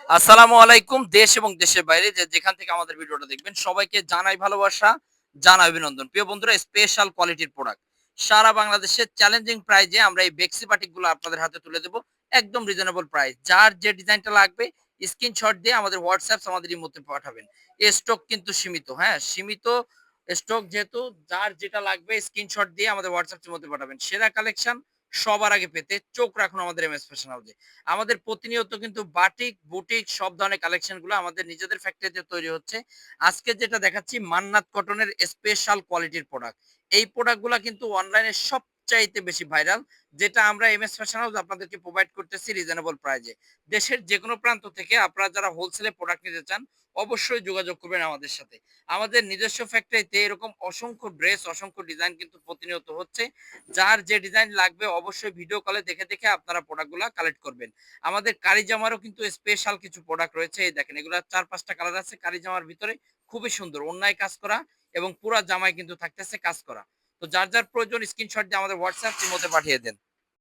আসসালামু আলাইকুম। দেশ এবং দেশের বাইরে যেখান থেকে আমাদের ভিডিওটা দেখবেন সবাইকে জানাই ভালোবাসা, জানাই অভিনন্দন। প্রিয় বন্ধুরা, স্পেশাল কোয়ালিটির প্রোডাক্ট। সারা বাংলাদেশে চ্যালেঞ্জিং প্রাইজে আমরা এই বেক্সি বাটিকগুলো আপনাদের হাতে তুলে দেব। একদম রিজনেবল প্রাইস। যার যে ডিজাইনটা লাগবে স্ক্রিনশট দিয়ে আমাদের WhatsApp আমাদের ইমোতে পাঠাবেন। স্টক কিন্তু সীমিত, হ্যাঁ? সীমিত স্টক যেহেতু যার যেটা লাগবে স্ক্রিনশট দিয়ে আমাদের WhatsApp ইমোতে পাঠাবেন। সেরা কালেকশন সবার আগে পেতে চোখ রাখুন আমাদের এমএস ফ্যাশন হাউসে। আমাদের প্রতিনিয়ত কিন্তু বাটিক, বুটিক সব ধরনের কালেকশন গুলো আমাদের নিজেদের ফ্যাক্টরিতে তৈরি হচ্ছে। আজকে যেটা দেখাচ্ছি মান্নাত কটনের স্পেশাল কোয়ালিটির প্রোডাক্ট। এই প্রোডাক্ট গুলা কিন্তু অনলাইনে সবচাইতে বেশি ভাইরাল। যেটা আমরা এমএস ফ্যাশন হাউস আপনাদেরকে প্রোভাইড করতেছি রিজনেবল প্রাইজে। দেশের যেকোনো প্রান্ত থেকে আপনারা যারা হোলসেলে প্রোডাক্ট নিতে চান অবশ্যই যোগাযোগ করবেন আমাদের সাথে। আমাদের নিজস্ব ফ্যাক্টরিতে এরকম অসংখ্য ড্রেস, অসংখ্য ডিজাইন কিন্তু প্রতিনিয়ত হচ্ছে। যার যে ডিজাইন লাগবে অবশ্যই ভিডিও কলে দেখে আপনারা প্রোডাক্ট গুলা কালেক্ট করবেন। আমাদের কারি জামারও কিন্তু স্পেশাল কিছু প্রোডাক্ট রয়েছে। এই দেখেন এগুলা ৪-৫ টা কালার আছে কারি জামার ভিতরে। খুবই সুন্দর। ওড়নায় কাজ করা এবং পুরা জামায় কিন্তু থাকতেছে কাজ করা। তো যার প্রয়োজন স্ক্রিনশট দিয়ে আমাদের WhatsApp ইমোতে পাঠিয়ে দেন।